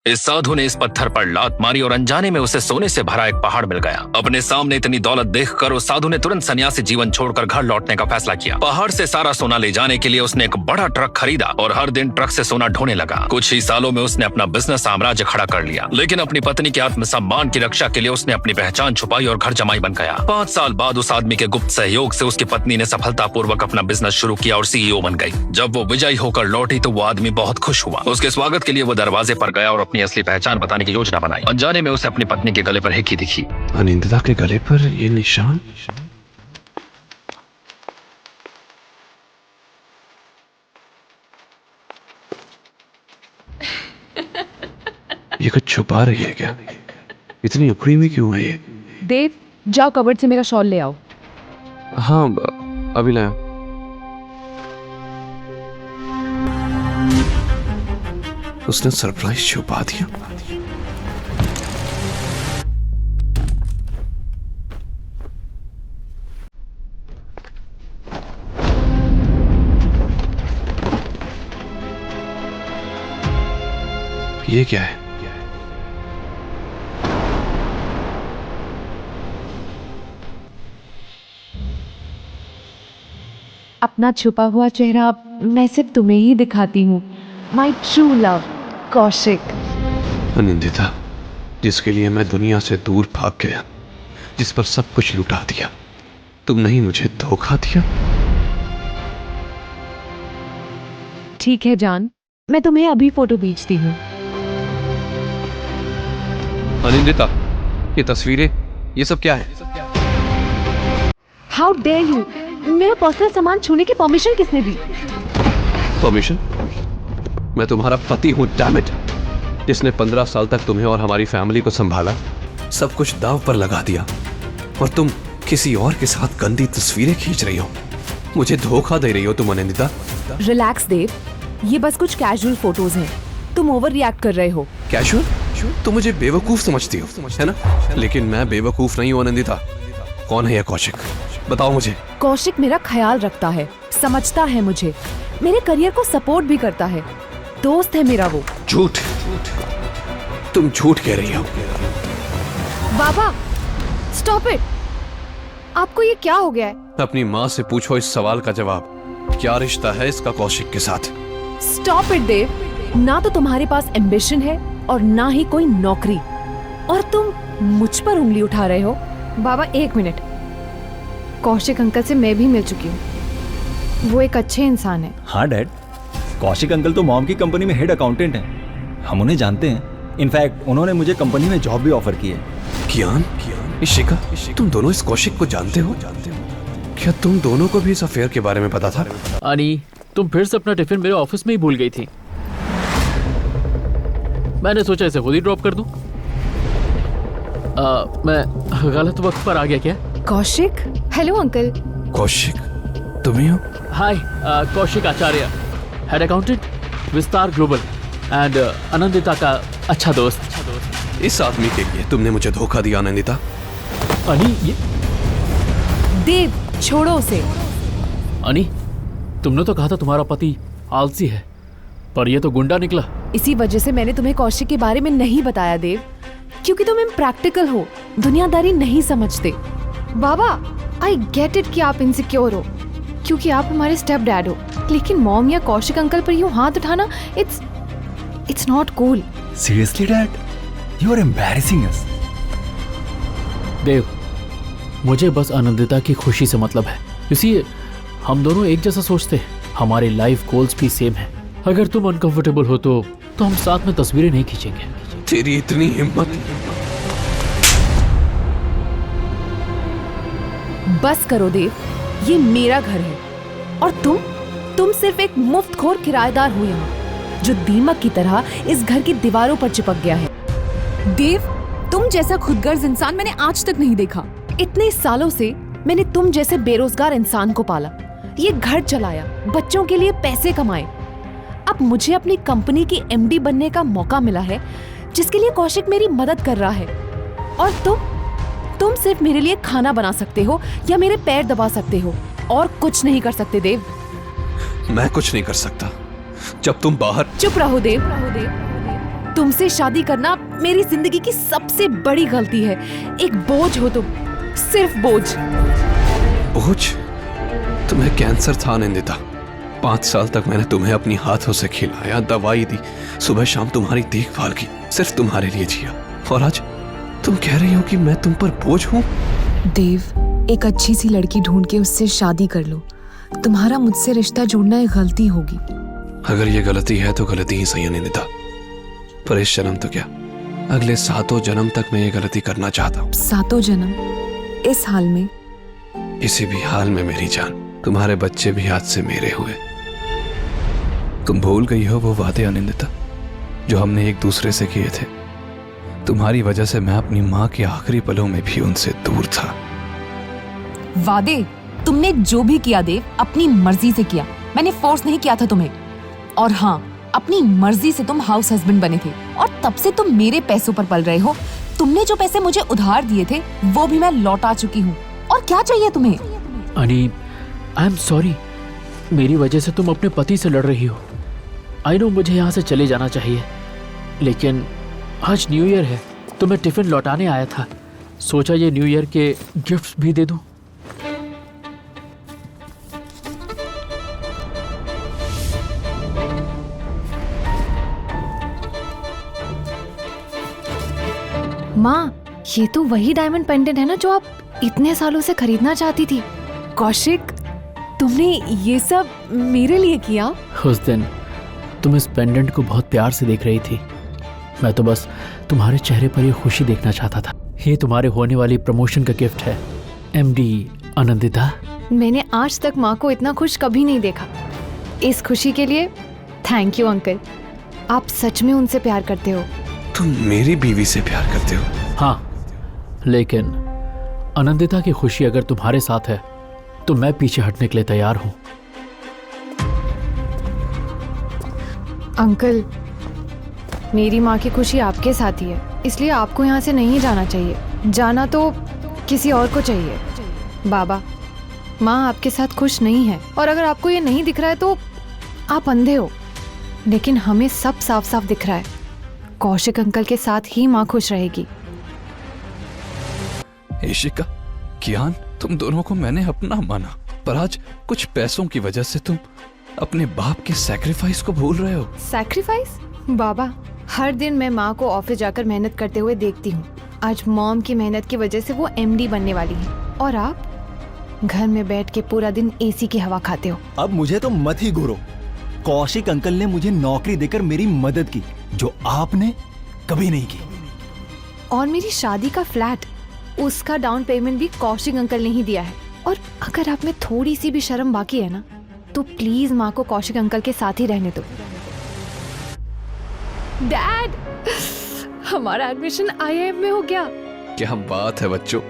इस साधु ने इस पत्थर पर लात मारी और अनजाने में उसे सोने से भरा एक पहाड़ मिल गया। अपने सामने इतनी दौलत देखकर उस साधु ने तुरंत सन्यासी जीवन छोड़कर घर लौटने का फैसला किया। पहाड़ से सारा सोना ले जाने के लिए उसने एक बड़ा ट्रक खरीदा और हर दिन ट्रक से सोना ढोने लगा। कुछ ही सालों में उसने अपना बिजनेस साम्राज्य खड़ा कर लिया, लेकिन अपनी पत्नी के आत्मसम्मान की रक्षा के लिए उसने अपनी पहचान छुपाई और घर जमाई बन गया। 5 साल बाद उस आदमी के गुप्त सहयोग से उसकी पत्नी ने सफलतापूर्वक अपना बिजनेस शुरू किया और सीईओ बन गई। जब वो विजयी होकर लौटी तो वो आदमी बहुत खुश हुआ। उसके स्वागत के लिए वो दरवाजे पर गया और अपनी असली पहचान बताने की योजना बनाई। अनजाने में उसे अपनी पत्नी के गले पर हिक्की दिखी। अनिंदिता के गले पर ये निशान? ये कुछ छुपा रही है क्या? इतनी उखड़ी हुई क्यों है ये? देव, जाओ कबर्ड से मेरा शॉल ले आओ। हाँ, अभी लाया। उसने सरप्राइज छुपा दिया। ये क्या है? अपना छुपा हुआ चेहरा मैं सिर्फ तुम्हें ही दिखाती हूँ। My true love, Kaushik. Anindita, जिसके लिए मैं दुनिया से दूर भाग गया, जिस पर सब कुछ लुटा दिया, तुमने ही मुझे धोखा दिया। ठीक है जान, मैं तुम्हें अभी फोटो भेजती हूँ। अनिंदिता, ये तस्वीरें, ये सब क्या है? How dare you! मेरा पर्सनल सामान छूने की परमिशन किसने दी? परमिशन? मैं तुम्हारा पति हूँ, डैम इट, जिसने 15 साल तक तुम्हें और हमारी फैमिली को संभाला, सब कुछ दांव पर लगा दिया, और तुम किसी और के साथ गंदी तस्वीरें खींच रही हो। मुझे धोखा दे रही हो तुम अनिंदिता। रिलैक्स देव, ये बस कुछ कैजुअल फोटोज हैं। तुम ओवर रिएक्ट कर रहे हो। कैजुअल? तुम मुझे बेवकूफ समझती हो, है ना? लेकिन मैं बेवकूफ नहीं हूँ अनिंदिता। कौन है यह कौशिक? बताओ मुझे। कौशिक मेरा ख्याल रखता है, समझता है मुझे, मेरे करियर को सपोर्ट भी करता है, दोस्त है मेरा वो। झूठ, तुम झूठ कह रही हो। बाबा, स्टॉप इट! आपको ये क्या हो गया है? अपनी माँ से पूछो इस सवाल का जवाब। क्या रिश्ता है इसका कौशिक के साथ? स्टॉप इट देव! ना तो तुम्हारे पास एम्बिशन है और ना ही कोई नौकरी, और तुम मुझ पर उंगली उठा रहे हो। बाबा एक मिनट, कौशिक अंकल से मैं भी मिल चुकी हूँ। वो एक अच्छे इंसान है। हाँ डैड, कौशिक अंकल तो मॉम की कंपनी में हेड अकाउंटेंट हैं। हम उन्हें जानते हैं। इनफैक्ट उन्होंने मुझे कंपनी में जॉब भी ऑफर की है। कियान, इशिका, तुम दोनों इस कौशिक को जानते हो? क्या तुम दोनों को भी इस अफेयर के बारे में पता था? अनी, तुम फिर से अपना टिफिन मेरे ऑफिस में ही भूल गई थी। मैंने सोचा इसे खुद ही ड्रॉप कर दूं। मैं गलत वक्त पर आ गया क्या? Kaushik, hello uncle. कौशिक, तुम ही हो? हाय, कौशिक आचार्य, हेड अकाउंटेंट, विस्तार ग्लोबल, एंड अनंदिता का अच्छा दोस्त। इस आदमी के लिए तुमने मुझे धोखा दिया अनंदिता। अनी, ये देव, छोड़ो उसे। अनी, तुमने तो कहा था तुम्हारा पति आलसी है, पर ये तो गुंडा निकला। इसी वजह से मैंने तुम्हें कौशिक के बारे में नहीं बताया देव, क्योंकि तुम इम्प्रैक्टिकल हो, दुनियादारी नहीं समझते। बाबा, आई गेट इट कि आप इनसिक्योर हो, क्योंकि आप हमारे स्टेप डैड हो, लेकिन मॉम या कौशिक अंकल पर यूं हाथ उठाना, it's not cool. Seriously dad, you are embarrassing us. Dev, मुझे बस आनंदिता की खुशी से मतलब है, इसलिए हम दोनों एक जैसा सोचते हैं, हमारे लाइफ गोल्स भी सेम हैं। अगर तुम अनकंफर्टेबल हो तो हम साथ में तस्वीरें नहीं खींचेंगे। तेरी इतनी हिम्मत! बस करो देव, ये मेरा घर है, और तुम सिर्फ एक मुफ्तखोर किराएदार हो यहाँ, जो दीमक की तरह इस घर की दीवारों पर चिपक गया है। देव, तुम जैसा खुदगर्ज इंसान मैंने आज तक नहीं देखा। इतने सालों से मैंने तुम जैसे बेरोजगार इंसान को पाला, ये घर चलाया, बच्चों के लिए पैसे कमाए। अब मुझे अपनी कंपनी की एमडी बनने का मौका मिला है, जिसके लिए कौशिक मेरी मदद कर रहा है, और तुम सिर्फ मेरे लिए खाना बना सकते हो या मेरे पैर दबा सकते हो, और कुछ नहीं कर सकते देव। मैं कुछ नहीं कर सकता जब तुम बाहर। चुप रहो देव, तुमसे शादी करना मेरी जिंदगी की सबसे बड़ी गलती है। एक बोझ हो तुम, सिर्फ बोझ। बोझ? तुम्हें कैंसर था निंदिता। 5 साल तक मैंने तुम्हें अपनी हाथों से खिलाया, दवाई दी, सुबह शाम तुम्हारी देखभाल की, सिर्फ तुम्हारे लिए जिया। और आज तुम कह रही हो कि मैं तुम पर बोझ हूँ? देव, एक अच्छी सी लड़की ढूंढ के उससे शादी कर लो। तुम्हारा मुझसे रिश्ता जोड़ना एक गलती होगी। अगर ये गलती है तो गलती ही सही है निंदिता, पर इस जन्म तो क्या, अगले 7 जन्म तक मैं ये गलती करना चाहता हूँ। 7 जन्म? इस हाल में? किसी भी हाल में मेरी जान। तुम्हारे बच्चे भी आज से मेरे हुए। तुम भूल गई हो वो वादे अनिंदिता जो हमने एक दूसरे से किए थे। तुम्हारी वजह से मैं अपनी माँ के आखिरी पलों में भी उनसे दूर था। वादे? तुमने जो भी किया देव, अपनी मर्जी से किया। मैंने फोर्स नहीं किया था तुम्हें। और हाँ, अपनी मर्जी से तुम हाउस हस्बैंड बने थे और तब से तुम मेरे पैसों पर पल रहे हो। तुमने जो पैसे मुझे उधार दिए थे वो भी मैं लौटा चुकी हूँ। और क्या चाहिए तुम्हें? अनी, आई एम सॉरी। मेरी वजह से तुम अपने पति से लड़ रही हो। आई नो मुझे यहाँ से चले जाना चाहिए, लेकिन आज न्यू ईयर है तो मैं टिफिन लौटाने आया था। सोचा ये न्यू ईयर के गिफ्ट्स भी दे दूं। माँ, ये तो वही डायमंड पेंडेंट है ना जो आप इतने सालों से खरीदना चाहती थी। कौशिक, तुमने ये सब मेरे लिए किया? उस दिन तुम इस पेंडेंट को बहुत प्यार से देख रही थी। मैं तो बस तुम्हारे चेहरे पर ये खुशी देखना चाहता था। ये तुम्हारे होने वाली प्रमोशन का गिफ्ट है, एमडी आनंदिता। मैंने आज तक माँ को इतना खुश कभी नहीं देखा। इस खुशी के लिए थैंक यू अंकल। आप सच में उनसे प्यार करते हो। तुम मेरी बीवी से प्यार करते हो? हाँ, लेकिन आनंदिता की खुशी अगर तुम्हारे साथ है तो मैं पीछे हटने के लिए तैयार हूं। अंकल, मेरी माँ की खुशी आपके साथ ही है, इसलिए आपको यहाँ से नहीं जाना चाहिए। जाना तो किसी और को चाहिए। बाबा, माँ आपके साथ खुश नहीं है और अगर आपको ये नहीं दिख रहा है तो आप अंधे हो, लेकिन हमें सब साफ साफ दिख रहा है। कौशिक अंकल के साथ ही माँ खुश रहेगी। इशिका, कियान, तुम दोनों को मैंने अपना माना, पर आज कुछ पैसों की वजह से तुम अपने बाप के सैक्रिफाइस को भूल रहे हो। सैक्रिफाइस? बाबा, हर दिन मैं माँ को ऑफिस जाकर मेहनत करते हुए देखती हूँ। आज मॉम की मेहनत की वजह से वो एमडी बनने वाली है और आप घर में बैठ के पूरा दिन एसी की हवा खाते हो। अब मुझे तो मत ही घूरो। कौशिक अंकल ने मुझे नौकरी देकर मेरी मदद की, जो आपने कभी नहीं की। और मेरी शादी का फ्लैट, उसका डाउन पेमेंट भी कौशिक अंकल ने ही दिया है। और अगर आप में थोड़ी सी भी शर्म बाकी है ना, तो प्लीज माँ को कौशिक अंकल के साथ ही रहने दो। डैड, हमारा एडमिशन आईआईएम में हो गया। क्या बात है बच्चों,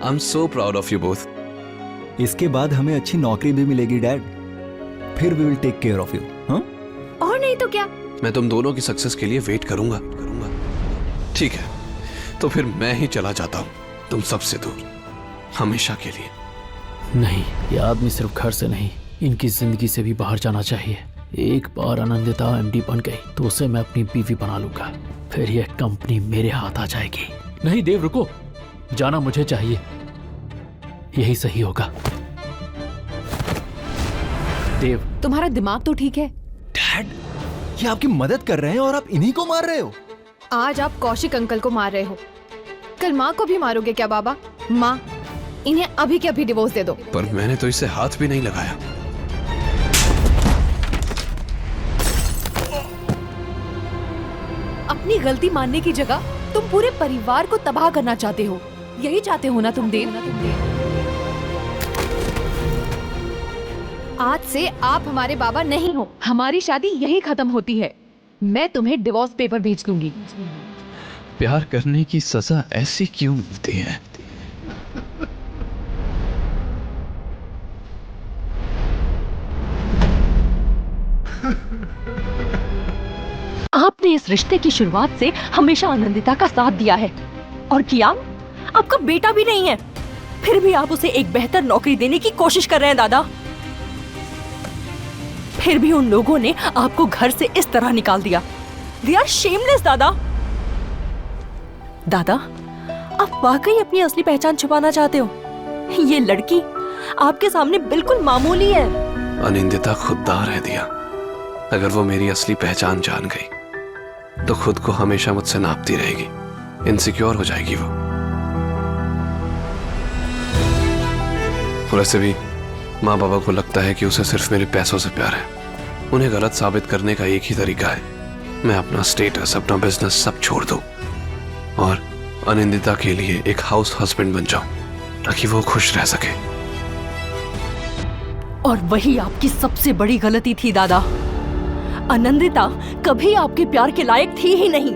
I am so proud of you both. इसके बाद हमें अच्छी नौकरी भी मिलेगी डैड, फिर we will take care of you. हाँ, और नहीं तो क्या। मैं तुम दोनों की सक्सेस के लिए वेट करूंगा। ठीक है, तो फिर मैं ही चला जाता हूँ तुम सबसे दूर, हमेशा के लिए। नहीं, ये आदमी सिर्फ घर से नहीं, इनकी जिंदगी से भी बाहर जाना चाहिए। एक बार आनंदिता एमडी बन गई तो उसे मैं अपनी बीवी बना लूंगा, फिर यह कंपनी मेरे हाथ आ जाएगी। नहीं देव, रुको, जाना मुझे चाहिए, यही सही होगा। देव, तुम्हारा दिमाग तो ठीक है? डैड, ये आपकी मदद कर रहे हैं और आप इन्हीं को मार रहे हो। आज आप कौशिक अंकल को मार रहे हो, कल माँ को भी मारोगे क्या? बाबा, माँ, इन्हें अभी के अभी डिवोर्स दे दो। पर मैंने तो इसे हाथ भी नहीं लगाया। अपनी गलती मानने की जगह तुम पूरे परिवार को तबाह करना चाहते हो। यही चाहते हो ना तुम देव? आज से आप हमारे बाबा नहीं हो। हमारी शादी यही खत्म होती है। मैं तुम्हें डिवोर्स पेपर भेज दूंगी। प्यार करने की सजा ऐसी क्यों मिलती है? आपने इस रिश्ते की शुरुआत से हमेशा आनंदिता का साथ दिया है और कियान आपका बेटा भी नहीं है, फिर भी आप उसे एक बेहतर नौकरी देने की कोशिश कर रहे हैं दादा। फिर भी उन लोगों ने आपको घर से इस तरह निकाल दिया। दे आर शेमलेस दादा। दादा, आप वाकई अपनी असली पहचान छुपाना चाहते हो? ये लड़की आपके सामने बिल्कुल मामूली है। अनिंदिता खुददार है दिया। अगर वो मेरी असली पहचान जान गई तो खुद को हमेशा मुझसे नापती रहेगी, इनसिक्योर हो जाएगी वो। और ऐसे भी माँ बाबा को लगता है कि उसे सिर्फ मेरे पैसों से प्यार है। उन्हें गलत साबित करने का एक ही तरीका है, मैं अपना स्टेटस, अपना बिजनेस सब छोड़ दूं और अनिंदिता के लिए एक हाउस हस्बैंड बन जाऊं ताकि वो खुश रह सके। और वही आपकी सबसे बड़ी गलती थी दादा। आनंदिता कभी आपके प्यार के लायक थी ही नहीं।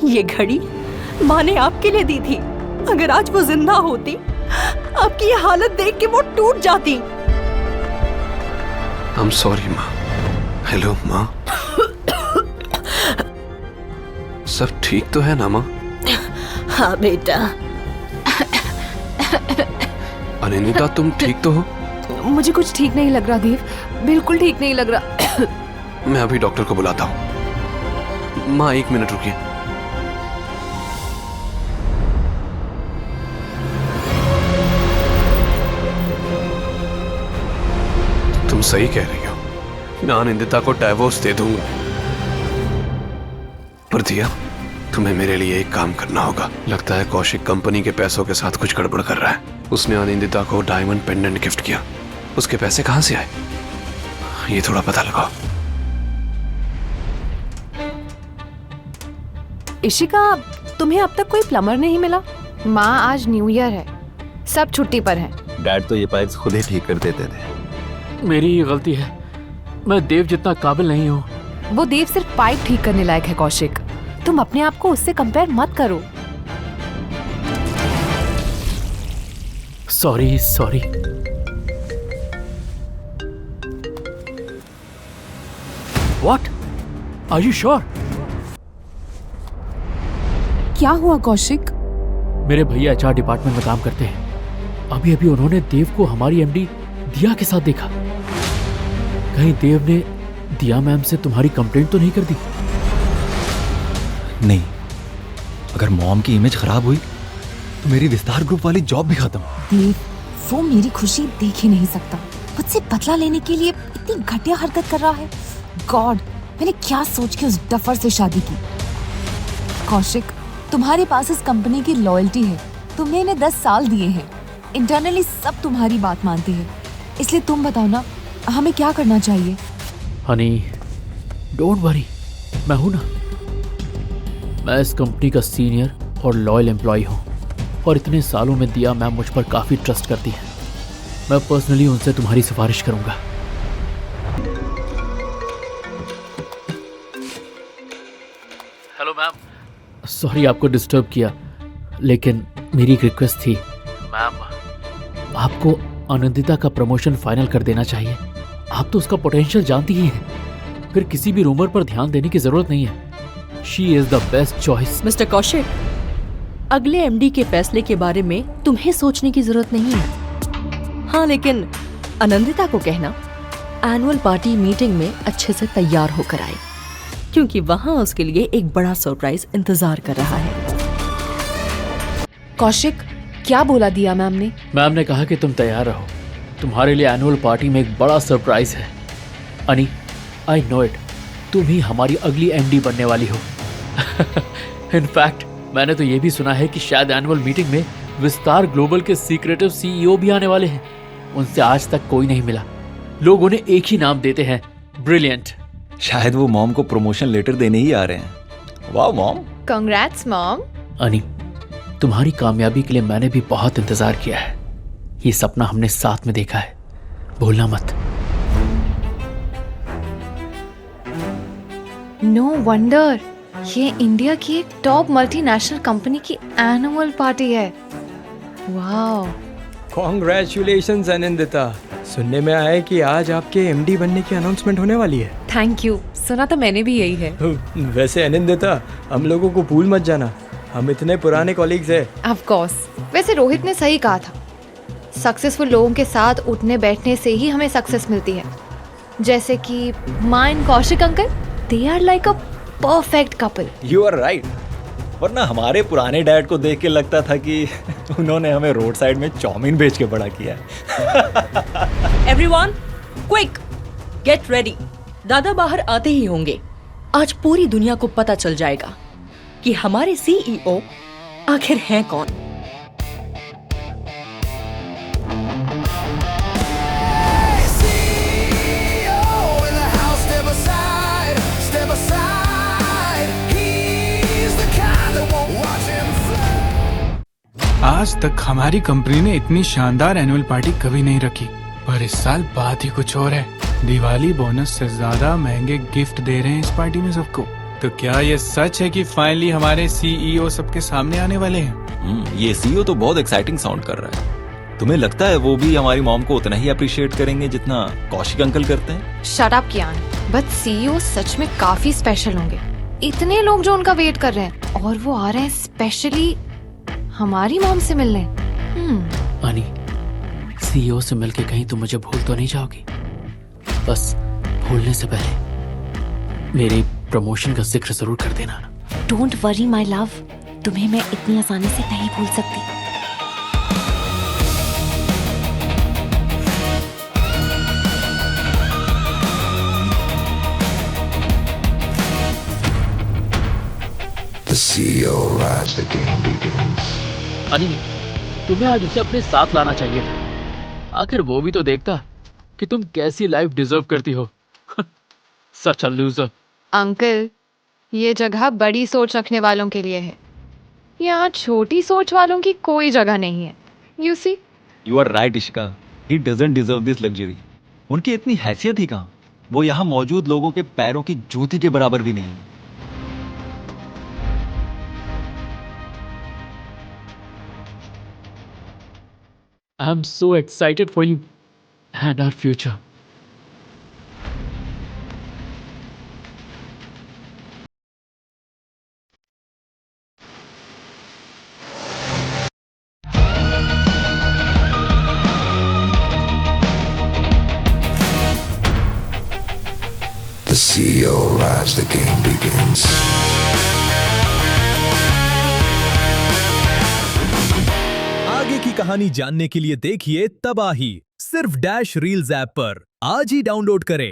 ये घड़ी माँ ने आपके लिए दी थी। अगर आज वो जिंदा होती, आपकी ये हालत देख के वो टूट जाती। आई एम सॉरी माँ। हेलो माँ, सब ठीक तो है ना माँ? हाँ बेटा। अनिंदिता, तुम ठीक तो हो? मुझे कुछ ठीक नहीं लग रहा देव, बिल्कुल ठीक नहीं लग रहा। मैं अभी डॉक्टर को बुलाता हूँ। माँ 1 मिनट रुकिए। तुम सही कह रही हो, मैं अनिंदिता को डाइवोर्स दे दूंगा। पर दिया, तुम्हें मेरे लिए एक काम करना होगा। लगता है कौशिक कंपनी के पैसों के साथ कुछ गड़बड़ कर रहा है। उसने अनिंदिता को डायमंड पेंडेंट गिफ्ट किया। उसके पैसे कहां से आए, ये थोड़ा पता लगाओ। इशिका, तुम्हें अब तक कोई प्लम्बर नहीं मिला? माँ, आज न्यू ईयर है, सब छुट्टी पर हैं। डैड तो ये पाइप्स खुद ही ठीक कर देते थे। मेरी ही गलती है, मैं देव जितना काबिल नहीं हूँ। वो देव सिर्फ पाइप ठीक करने लायक है कौशिक। तुम अपने आप को उससे कंपेयर मत करो। Sorry sorry. What? Are you sure? क्या हुआ कौशिक? मेरे भैया HR डिपार्टमेंट में काम करते हैं। अभी अभी उन्होंने देव को हमारी MD दिया के साथ देखा। कहीं देव ने दिया मैम से तुम्हारी कंप्लेंट तो नहीं कर दी? नहीं, अगर मॉम की इमेज खराब हुई तो मेरी विस्तार ग्रुप वाली जॉब भी खत्म। देव, वो मेरी खुशी देख ही नहीं सकता। मुझसे बदला लेने के लिए इतनी घटिया हरकत कर रहा है। गॉड, मैंने क्या सोच के उस डफर से शादी की। कौशिक, तुम्हारे पास इस कंपनी की लॉयल्टी है। तुमने इन्हें 10 साल दिए हैं। इंटरनली सब तुम्हारी बात मानते हैं। इसलिए तुम बताओ ना, हमें क्या करना चाहिए? हनी, डोंट वरी, मैं हूं ना। मैं इस कंपनी का सीनियर और लॉयल एम्प्लॉय हूं और इतने सालों में दिया मैम मुझ पर काफ़ी ट्रस्ट करती है। मैं पर्सनली उनसे तुम्हारी सिफारिश करूंगा। हेलो मैम, सॉरी आपको डिस्टर्ब किया, लेकिन मेरी एक रिक्वेस्ट थी। मैम, आपको आनंदिता का प्रमोशन फाइनल कर देना चाहिए। आप तो उसका पोटेंशियल जानती ही हैं। फिर किसी भी रूमर पर ध्यान देने की जरूरत नहीं है। She is the best choice. Mister Kaushik, अगले MD के फैसले के बारे में तुम्हें सोचने की जरूरत नहीं है। हाँ, लेकिन आनंदिता को कहना एनुअल पार्टी मीटिंग में अच्छे से तैयार होकर आए, क्योंकि वहां उसके लिए एक बड़ा सरप्राइज इंतजार कर रहा है। कौशिक, क्या बोला दिया मैम ने? मैम ने कहा कि तुम तैयार रहो, तुम्हारे लिए एनुअल पार्टी में एक बड़ा सरप्राइज है। अनी, आई नो इट, तुम ही हमारी अगली MD बनने वाली हो। इनफैक्ट मैंने तो ये भी सुना है कि शायद एनुअल मीटिंग में विस्तार ग्लोबल के सीक्रेटिव CEO भी आने वाले हैं। उनसे आज तक कोई नहीं मिला। लोग उन्हें एक ही नाम देते हैं, ब्रिलियंट। शायद वो मॉम को प्रमोशन लेटर देने ही आ रहे हैं। वाह मॉम। Congrats mom. अनी, तुम्हारी कामयाबी के लिए मैंने भी बहुत इंतजार किया है। ये सपना हमने साथ में देखा है, भूलना मत। नो वंडर, ये इंडिया की एक टॉप मल्टीनेशनल कंपनी की एनुअल पार्टी है। Wow, congratulations Anindita. सुनने में आया है कि आज आपके MD बनने की अनाउंसमेंट होने वाली है। थैंक यू, सुना तो मैंने भी यही है। वैसे अनिंदिता, हम लोगों को भूल मत जाना, हम इतने पुराने कॉलीग्स हैं। Of course. वैसे रोहित ने सही कहा था, सक्सेसफुल लोगों के साथ उठने बैठने से ही हमें सक्सेस मिलती है। जैसे कि माँ and Kaushik uncle, they are like a perfect couple. You are right, वरना हमारे पुराने डैड को देख के लगता था कि उन्होंने हमें रोड साइड में चाउमीन बेच के बड़ा किया है। Everyone, quick, get ready. दादा बाहर आते ही होंगे। आज पूरी दुनिया को पता चल जाएगा कि हमारे सीईओ आखिर हैं कौन। आज तक हमारी कंपनी ने इतनी शानदार एनुअल पार्टी कभी नहीं रखी, पर इस साल बात ही कुछ और है। दिवाली बोनस से ज्यादा महंगे गिफ्ट दे रहे हैं इस पार्टी में सबको। तो क्या ये सच है कि फाइनली हमारे सीईओ सबके सामने आने वाले हैं? ये सीईओ तो बहुत एक्साइटिंग साउंड कर रहा है। तुम्हें लगता है वो भी हमारी मॉम को उतना ही अप्रिशिएट करेंगे जितना कौशिक अंकल करते हैं? Shut up Kiyan, but CEO सच में काफी स्पेशल होंगे। इतने लोग जो उनका वेट कर रहे हैं और वो आ रहे हैं स्पेशली हमारी मॉम से मिलने। अनी, सीईओ से मिलके कहीं तुम मुझे भूल तो नहीं जाओगी? बस भूलने से पहले मेरे प्रमोशन का जिक्र जरूर कर देना। डोंट वरी माय लव, तुम्हें मैं इतनी आसानी से नहीं भूल सकती। अनी, तुम्हें आज उसे अपने साथ लाना चाहिए था। आखिर वो भी तो देखता कि तुम कैसी लाइफ डिजर्व करती हो। सच अ लूजर। अंकल, ये जगह बड़ी सोच रखने वालों के लिए है। यहाँ छोटी सोच वालों की कोई जगह नहीं है। You see. You are right Ishika, he doesn't deserve this luxury. उनकी इतनी हैसियत ही कहाँ, वो यहाँ मौजूद लोगों के पैरों की जूती के बराबर भी नहीं। I am so excited for you and our future. The CEO arrives, the game begins. आगे की कहानी जानने के लिए देखिए तबाही सिर्फ डैश रील्स ऐप पर। आज ही डाउनलोड करें।